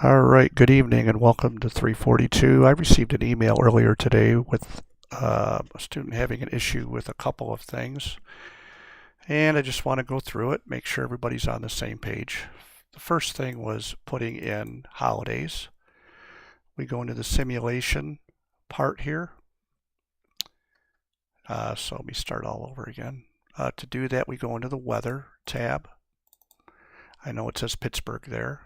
All right, good evening and welcome to 342. I received an email earlier today with a student having an issue with a couple of things, and I just want to go through it, make sure everybody's on the same page. The first thing was putting in holidays. We go into the simulation part here. So let me start all over again. To do that, we go into the weather tab. I know it says Pittsburgh there.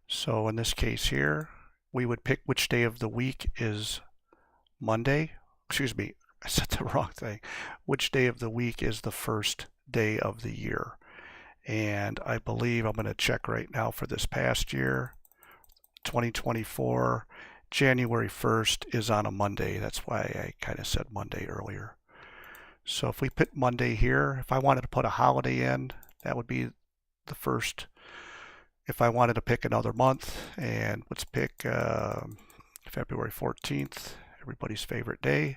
So in this case here, we would pick which day of the week is Monday. Excuse me, I said the wrong thing. Which day of the week is the first day of the year? And I believe I'm going to check right now for this past year, 2024. January 1st is on a Monday. That's why I kind of said Monday earlier. So if we put Monday here, if I wanted to put a holiday in, that would be the first. If I wanted to pick another month, and let's pick February 14th, everybody's favorite day,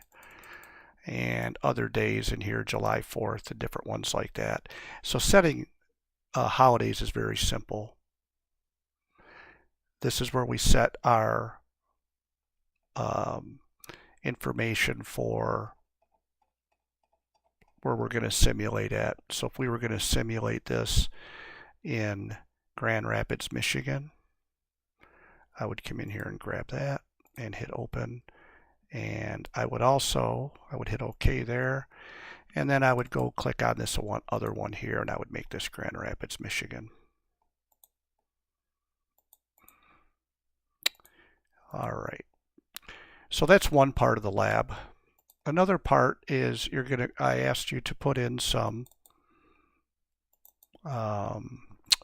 and other days in here, July 4th, and different ones like that. So setting holidays is very simple. This is where we set our information for where we're going to simulate at. So if we were going to simulate this in Grand Rapids, Michigan, I would come in here and grab that and hit open. And I would hit OK there. And then I would go click on this other one here, and I would make this Grand Rapids, Michigan. All right. So that's one part of the lab. Another part is I asked you to put in some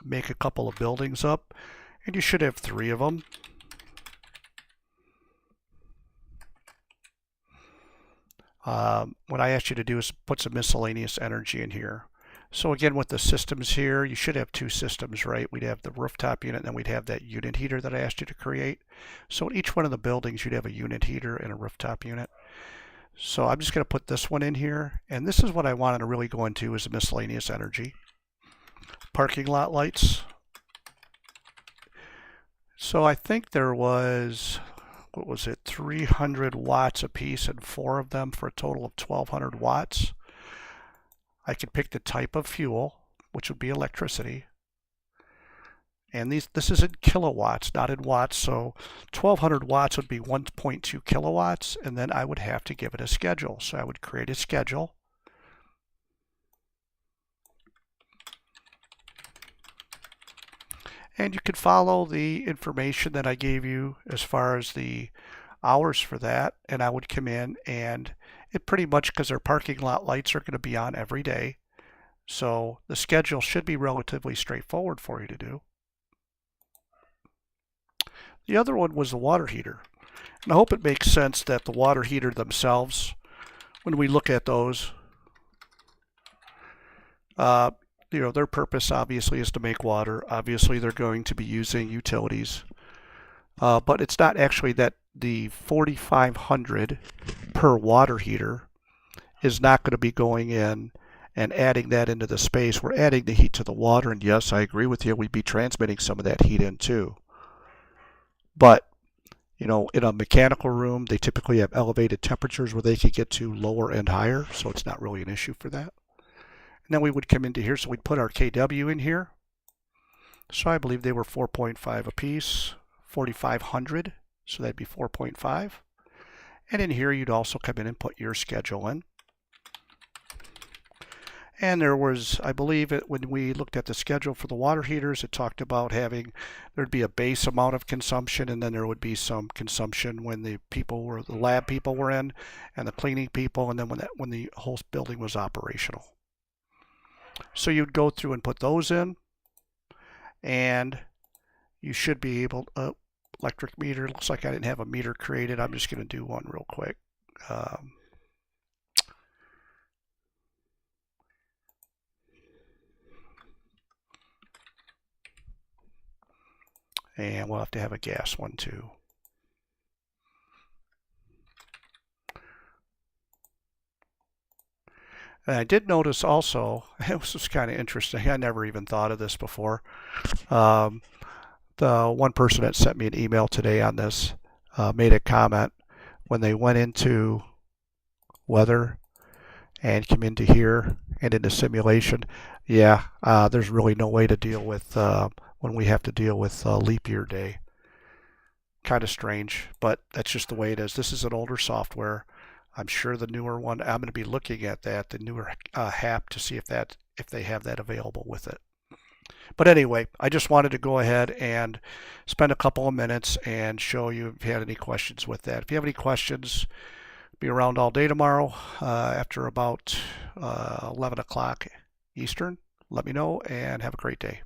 make a couple of buildings up, and you should have 3 of them. What I asked you to do is put some miscellaneous energy in here. So again, with the systems here, you should have 2 systems, right? We'd have the rooftop unit, and then we'd have that unit heater that I asked you to create. So in each one of the buildings, you'd have a unit heater and a rooftop unit. So I'm just going to put this one in here, and this is what I wanted to really go into, is the miscellaneous energy. Parking lot lights. So I think there was, what was it, 300 watts a piece, and 4 of them for a total of 1200 watts. I could pick the type of fuel, which would be electricity. And this is in kilowatts, not in watts. So 1200 watts would be 1.2 kilowatts, and then I would have to give it a schedule. So I would create a schedule. And you could follow the information that I gave you as far as the hours for that. And I would come in, and it pretty much, because our parking lot lights are going to be on every day. So the schedule should be relatively straightforward for you to do. The other one was the water heater. And I hope it makes sense that the water heater themselves, when we look at those, their purpose obviously is to make water. Obviously, they're going to be using utilities. But it's not actually that the 4,500 per water heater is not going to be going in and adding that into the space. We're adding the heat to the water, and yes, I agree with you, we'd be transmitting some of that heat in too. But, in a mechanical room, they typically have elevated temperatures where they could get to lower and higher, so it's not really an issue for that. And then we would come into here, so we'd put our KW in here. So I believe they were 4.5 apiece, 4,500, so that'd be 4.5. And in here, you'd also come in and put your schedule in. And there was, I believe, when we looked at the schedule for the water heaters, it talked about there'd be a base amount of consumption, and then there would be some consumption when the lab people were in, and the cleaning people, and then when the whole building was operational. So you'd go through and put those in, and you should be able to, electric meter, looks like I didn't have a meter created. I'm just going to do one real quick. And we'll have to have a gas one too. And I did notice also, this was kind of interesting, I never even thought of this before, The one person that sent me an email today on this made a comment when they went into weather and come into here and into simulation. Yeah, there's really no way to deal with when we have to deal with leap year day. Kind of strange, but that's just the way it is. This is an older software. I'm sure the newer one, I'm going to be looking at that, the newer HAP, to see if they have that available with it. But anyway, I just wanted to go ahead and spend a couple of minutes and show you if you had any questions with that. If you have any questions, be around all day tomorrow after about 11 o'clock Eastern. Let me know and have a great day.